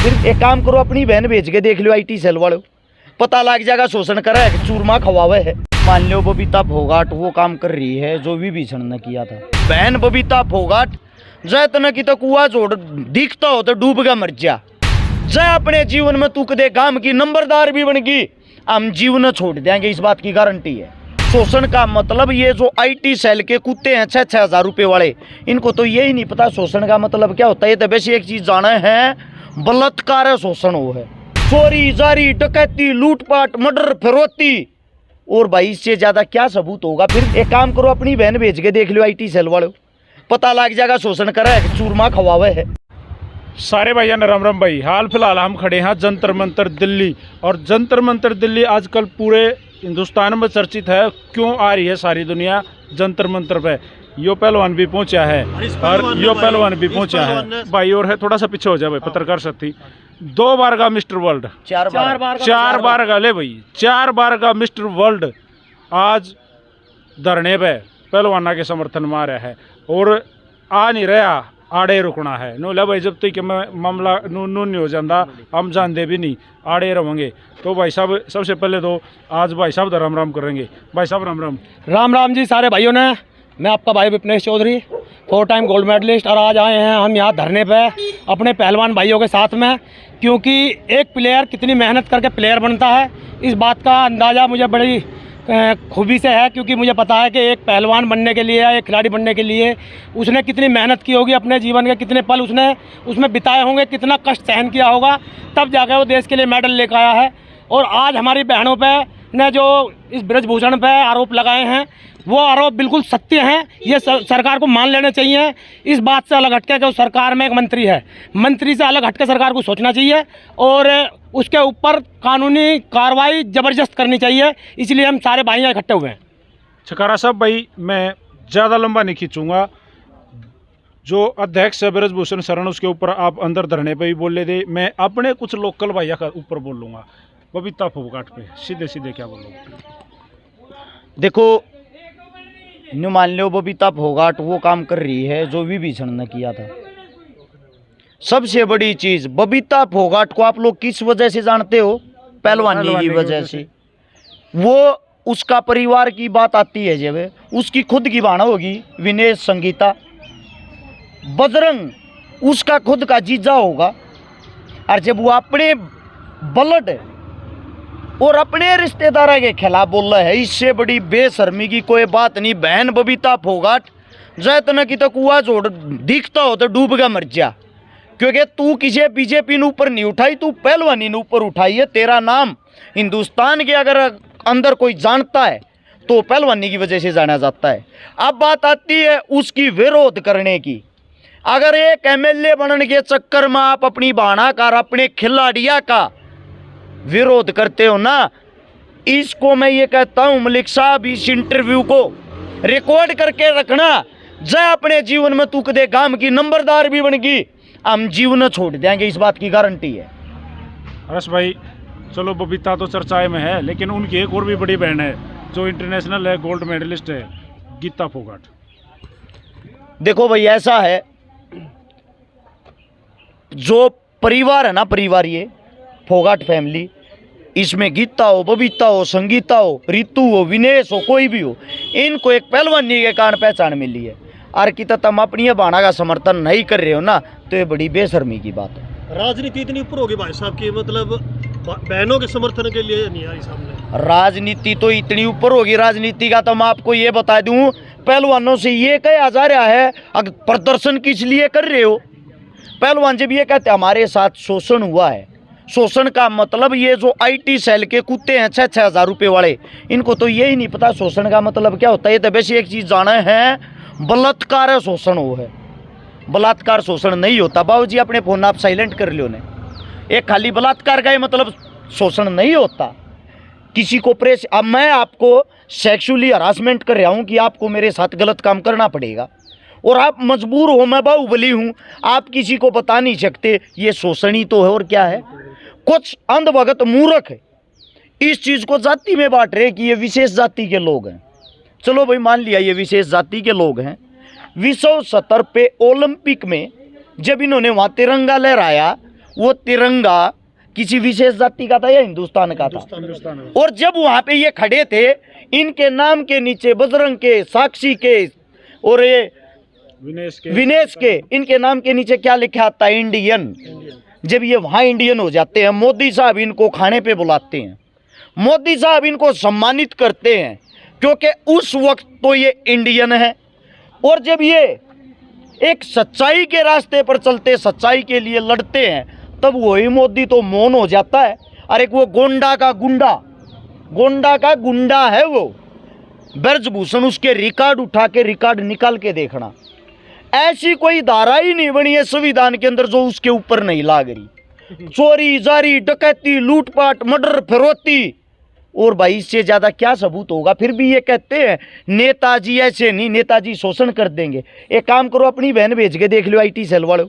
फिर एक काम करो, अपनी बहन भेज के देख लो IT सेल वालों, पता लग जाएगा शोषण कर रहा है, चूरमा खवावे है। मान लो बबीता फोगाट वो काम कर रही है जो विभीषण ने किया था। बहन बबीता फोगाट जैतन की तो कुआ जोड़ दिखता हो तो डूब गया मर जा, जय अपने जीवन में तू कदे काम की नंबरदार भी बन गई, हम जीवन छोड़ देंगे, इस बात की गारंटी है। शोषण का मतलब ये जो IT सेल के कुत्ते हैं 6-6 हज़ार रुपये वाले, इनको तो यही नहीं पता शोषण का मतलब क्या होता है। ये तो वैसे एक चीज जाना है, बलात्कार है शोषण वो है, चोरी जारी डकैती लूटपाट मर्डर फिरौती, और भाई इससे ज्यादा क्या सबूत होगा। फिर एक काम करो, अपनी बहन भेज के देख लो IT सेल वालों, पता लग जाएगा शोषण कर रहा है, चूरमा खवावे है। सारे भाइयों ने राम राम भाई। हाल फिलहाल हम खड़े हैं जंतर मंतर दिल्ली, और जंतर मंतर दिल्ली आजकल पूरे हिंदुस्तान में चर्चित है। क्यों आ रही है सारी दुनिया जंतर मंतर पे? यो पहलवान भी पहुंचा है, और यो पहलवान भी पहुंचा है भाई, और है थोड़ा सा पीछे हो जाए भाई, पत्रकार साथी 2 बार का मिस्टर वर्ल्ड, 4 बार का ले भाई, 4 बार का मिस्टर वर्ल्ड आज धरने पे पहलवाना के समर्थन में आ रहा है, और आ नहीं रहा, आड़े रुकना है। नो ले भाई, जब तक मामला नून नहीं हो जाता हम जानते भी नहीं, आड़े रहेंगे। तो भाई साहब सबसे पहले तो आज भाई साहब राम राम करेंगे। भाई साहब राम राम। राम राम जी सारे भाइयों ने। मैं आपका भाई Vipnesh Chaudhary, 4 time gold medalist, और आज आए हैं हम यहाँ धरने पे अपने पहलवान भाइयों के साथ में, क्योंकि एक प्लेयर कितनी मेहनत करके प्लेयर बनता है इस बात का अंदाज़ा मुझे बड़ी खूबी से है, क्योंकि मुझे पता है कि एक पहलवान बनने के लिए या एक खिलाड़ी बनने के लिए उसने कितनी मेहनत की होगी, अपने जीवन के कितने पल उसने उसमें बिताए होंगे, कितना कष्ट सहन किया होगा, तब जाकर वो देश के लिए मेडल लेकर आया है। और आज हमारी बहनों पे ने जो इस ब्रजभूषण पे आरोप लगाए हैं, वो आरोप बिल्कुल सत्य हैं। ये सरकार को मान लेने चाहिए। इस बात से अलग हटके कि उस सरकार में एक मंत्री है, मंत्री से अलग हटके सरकार को सोचना चाहिए, और उसके ऊपर कानूनी कार्रवाई ज़बरदस्त करनी चाहिए। इसलिए हम सारे भाई इकट्ठे हुए हैं। छकारा साहब भाई, मैं ज़्यादा लंबा नहीं खींचूंगा। जो अध्यक्ष है ब्रजभूषण शरण, उसके ऊपर आप अंदर धरने पे भी बोल ले थे, मैं अपने कुछ लोकल भैया का ऊपर बोल लूँगा। बबीता फोगाट पे सीधे सीधे क्या बोलूँ? देखो, न्यू मान लो बबीता फोगाट वो काम कर रही है जो विभीषण ने किया था। सबसे बड़ी चीज, बबीता फोगाट को आप लोग किस वजह से जानते हो? पहलवानी की वजह से। वो उसका परिवार की बात आती है जब, उसकी खुद की बहन होगी विनेश संगीता, बजरंग उसका खुद का जीजा होगा, और जब वो अपने ब्लड और अपने रिश्तेदार के खिलाफ बोल रहा है, इससे बड़ी बेशर्मी की कोई बात नहीं। बहन बबीता फोगाट जैतन की तो कुआ जोड़ दिखता हो तो डूब गया मर जा, क्योंकि तू किसी बीजेपी ने ऊपर नहीं उठाई, तू पहलवानी ने ऊपर उठाई है। तेरा नाम हिंदुस्तान के अगर अंदर कोई जानता है तो पहलवानी की वजह से जाना जाता है। अब बात आती है उसकी विरोध करने की। अगर एक MLA बनने के चक्कर में आप अपनी बहाना कर अपने खिलाड़िया का विरोध करते हो ना, इसको मैं ये कहता हूँ मलिक साहब, इस इंटरव्यू को रिकॉर्ड करके रखना। जय अपने जीवन में तू कदे काम की नंबरदार भी बन गई, हम जीवन छोड़ देंगे, इस बात की गारंटी है। हर्ष भाई, चलो बबीता तो चर्चाएं में है, लेकिन उनकी एक और भी बड़ी बहन है जो इंटरनेशनल है, गोल्ड मेडलिस्ट है, गीता फोगाट। देखो भाई, ऐसा है, जो परिवार है ना, परिवार ये फोगाट फैमिली, इसमें गीता हो, बबीता हो, संगीता हो, रितु हो, विनेश हो, कोई भी हो, इनको एक पहलवानी के कारण पहचान मिली है। और कि तुम अपनी बाणा का समर्थन नहीं कर रहे हो ना, तो ये बड़ी बेशर्मी की बात है। राजनीति इतनी ऊपर होगी भाई साहब की, मतलब बहनों के समर्थन के लिए नहीं आई सामने। राजनीति तो इतनी ऊपर होगी, राजनीति का तो मैं आपको ये बता दूं, पहलवानों से ये कहा जा रहा है अगर प्रदर्शन किस लिए कर रहे हो। पहलवान जब ये कहते हमारे साथ शोषण हुआ है, शोषण का मतलब ये जो IT सेल के कुत्ते हैं 6-6 हज़ार रुपये वाले, इनको तो यही नहीं पता शोषण का मतलब क्या होता है। ये तो वैसे एक चीज़ जाना है, बलात्कार है शोषण वो है, बलात्कार शोषण नहीं होता। बाबूजी अपने फोन आप साइलेंट कर लो ने, एक खाली बलात्कार का ही मतलब शोषण नहीं होता। किसी को प्रेस, अब मैं आपको सेक्सुअली हरासमेंट कर रहा हूँ कि आपको मेरे साथ गलत काम करना पड़ेगा, और आप मजबूर हो, मैं बाहुबली हूँ, आप किसी को बता नहीं सकते, ये शोषण ही तो है। और क्या है? कुछ अंधभगत मूर्ख है इस चीज़ को जाति में बांट रहे कि ये विशेष जाति के लोग हैं। चलो भाई, मान लिया ये विशेष जाति के लोग हैं। विश्व स्तर पे ओलंपिक में जब इन्होंने वहाँ तिरंगा लहराया, वो तिरंगा किसी विशेष जाति का था या हिंदुस्तान का था? हिंदुस्तान में। और जब वहां पे ये खड़े थे, इनके नाम के नीचे बजरंग के, साक्षी के और ये विनेश के, इनके नाम के नीचे क्या लिखा आता है? इंडियन। जब ये वहां इंडियन हो जाते हैं, मोदी साहब इनको खाने पे बुलाते हैं, मोदी साहब इनको सम्मानित करते हैं, क्योंकि उस वक्त तो ये इंडियन है। और जब ये एक सच्चाई के रास्ते पर चलते, सच्चाई के लिए लड़ते हैं, तब वही मोदी तो मौन हो जाता है। अरे वो गोंडा का गुंडा है वो ब्रजभूषण, उसके रिकॉर्ड उठा के, रिकॉर्ड निकाल के देखना, ऐसी कोई धारा ही नहीं बनी है संविधान के अंदर जो उसके ऊपर नहीं लाग रही। चोरी, जारी, डकैती, लूटपाट, मर्डर, फिरौती, और भाई इससे ज्यादा क्या सबूत होगा? फिर भी ये कहते हैं नेताजी ऐसे नहीं, नेताजी शोषण कर देंगे। एक काम करो, अपनी बहन भेज के देख लो IT सेल वालों,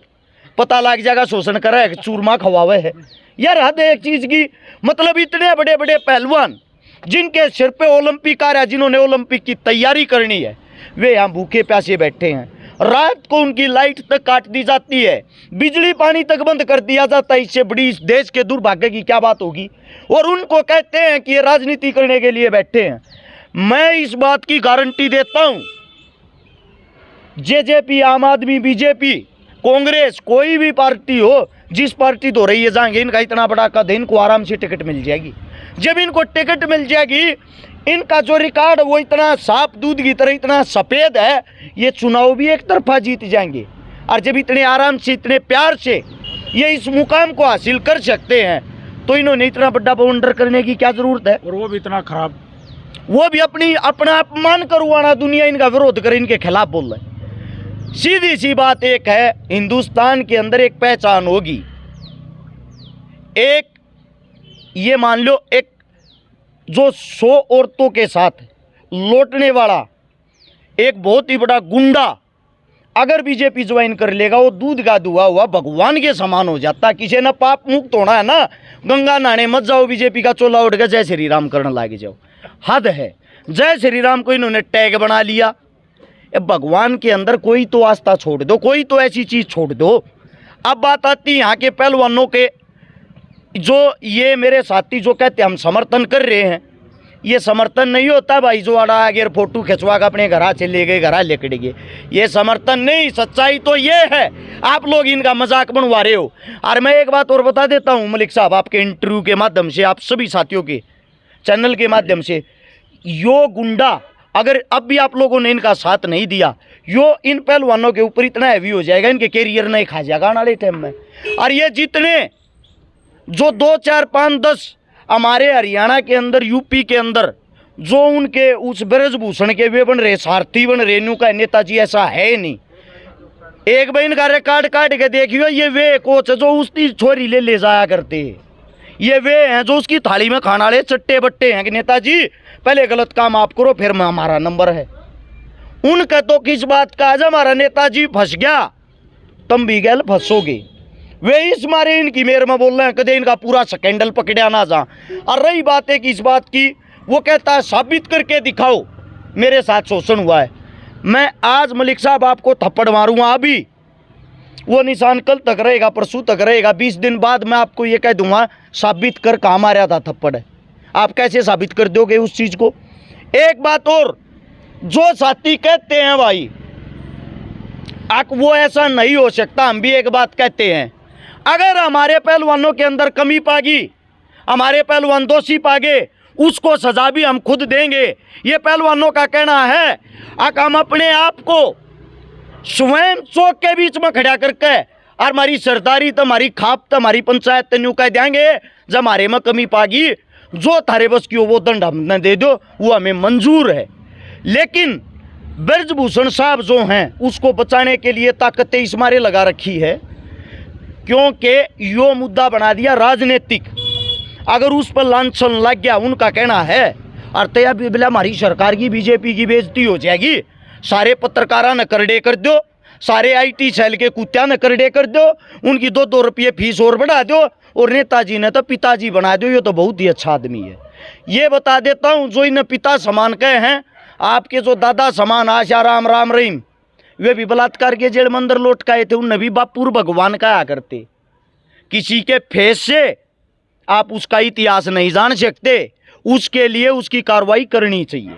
पता लग जाएगा शोषण कर रहा है, चूरमा खवावे है यार। हद है एक चीज की, मतलब इतने बड़े बड़े पहलवान जिनके सिर पे ओलंपिक आ रहा है, जिन्होंने ओलंपिक की तैयारी करनी है, वे यहाँ भूखे प्यासे बैठे हैं। रात को उनकी लाइट तक काट दी जाती है, बिजली पानी तक बंद कर दिया जाता है। इससे बड़ी इस देश के दुर्भाग्य की क्या बात होगी? और उनको कहते हैं कि ये राजनीति करने के लिए बैठे हैं। मैं इस बात की गारंटी देता हूं, JJP, आम आदमी, BJP, कांग्रेस, कोई भी पार्टी हो, जिस पार्टी तो रही है, जाएंगे, इनका इतना बड़ा कद है, इनको आराम से टिकट मिल जाएगी। जब इनको टिकट मिल जाएगी, इनका जो रिकॉर्ड वो इतना साफ दूध की तरह इतना सफ़ेद है, ये चुनाव भी एक तरफा जीत जाएंगे। और जब इतने आराम से, इतने प्यार से ये इस मुकाम को हासिल कर सकते हैं, तो इन्होंने इतना बड़ा बवंडर करने की क्या जरूरत है? और वो भी इतना खराब, वो भी अपना अपमान करवाना, दुनिया इनका विरोध करे, इनके खिलाफ बोल रहे हैं। सीधी सी बात एक है, हिंदुस्तान के अंदर एक पहचान होगी। एक ये मान लो, एक जो 100 औरतों के साथ लौटने वाला एक बहुत ही बड़ा गुंडा अगर BJP ज्वाइन कर लेगा, वो दूध का दुआ हुआ भगवान के समान हो जाता। किसी ने पाप मुक्त होना है ना, गंगा नहाने मत जाओ, BJP का चोला उठ गया, जय श्री राम करने लागे जाओ। हद है, जय श्री राम को इन्होंने टैग बना लिया। भगवान के अंदर कोई तो आस्था छोड़ दो, कोई तो ऐसी चीज़ छोड़ दो। अब बात आती है यहाँ के पहलवानों के, जो ये मेरे साथी जो कहते हम समर्थन कर रहे हैं, ये समर्थन नहीं होता भाई जो आड़ा आगे फोटो खिंचवा के अपने घरा चले गए, घरा लेकर गए, ये समर्थन नहीं। सच्चाई तो ये है, आप लोग इनका मजाक बनवा रहे हो। और मैं एक बात और बता देता हूँ मलिक साहब, आपके इंटरव्यू के माध्यम से, आप सभी साथियों के चैनल के माध्यम से, यो गुंडा अगर अब भी आप लोगों ने इनका साथ नहीं दिया, यो इन पहलवानों के ऊपर इतना हैवी हो जाएगा, इनके कैरियर नहीं खा जाएगा आने वाले टाइम में। और ये जितने जो 2, 4, 5, 10 हमारे हरियाणा के अंदर, यूपी के अंदर जो उनके उस ब्रजभूषण के वे बन रहे, सारथी बन रहे, इनू का नेताजी ऐसा है नहीं। एक बार इनका रिकॉर्ड काट के देखियो, ये वे कोच जो उसकी छोरी ले जाया करते हैं, ये वे हैं जो उसकी थाली में खाना वाले चट्टे बट्टे हैं कि नेताजी पहले गलत काम आप करो, फिर हमारा नंबर है। उनका तो किस बात का, आज हमारा नेताजी फंस गया, तुम भी गैल फंसोगे। वे इस मारे इनकी मेर में बोल रहे हैं, कदे इनका पूरा स्कैंडल पकड़ा ना जा। और रही बात है कि इस बात की, वो कहता है साबित करके दिखाओ मेरे साथ शोषण हुआ है। मैं आज मलिक साहब आपको थप्पड़ मारूंगा, अभी वो निशान कल तक रहेगा, परसों तक रहेगा, 20 दिन बाद मैं आपको ये कह दूंगा साबित कर कहाँ मारा था थप्पड़ है। आप कैसे साबित कर दोगे उस चीज़ को? एक बात और, जो साथी कहते हैं भाई वो ऐसा नहीं हो सकता, हम भी एक बात कहते हैं, अगर हमारे पहलवानों के अंदर कमी पागी, हमारे पहलवान दोषी पागे, उसको सजा भी हम खुद देंगे। ये पहलवानों का कहना है। हम अपने आप को स्वयं चौक के बीच में खड़ा करके और हमारी सरदारी तो, हमारी खाप तो, हमारी पंचायत तो न्यू कह देंगे, जब हमारे में कमी पागी, जो थारे बस की हो वो दंड हमने दे दो, वो हमें मंजूर है। लेकिन ब्रजभूषण साहब जो हैं, उसको बचाने के लिए ताकतें इस मारे लगा रखी है, क्योंकि यो मुद्दा बना दिया राजनीतिक। अगर उस पर लांछन लग गया, उनका कहना है, अर्थया बिला हमारी सरकार की, BJP की बेइज्जती हो जाएगी, सारे पत्रकारा न करडे कर दो, सारे IT सेल के कुत्तिया न करडे कर दो, उनकी 2-2 रुपये फीस और बढ़ा दो, और नेताजी ने तो पिताजी बना दो। ये तो बहुत ही अच्छा आदमी है। ये बता देता हूँ, जो इन्हें पिता समान कहे हैं, आपके जो दादा समान आशाराम, राम रहीम, वे भी बलात्कार के जेल में अंदर लौट के आए थे, उनने भी बापुर भगवान कहा करते किसी के फेस से आप उसका इतिहास नहीं जान सकते, उसके लिए उसकी कार्रवाई करनी चाहिए।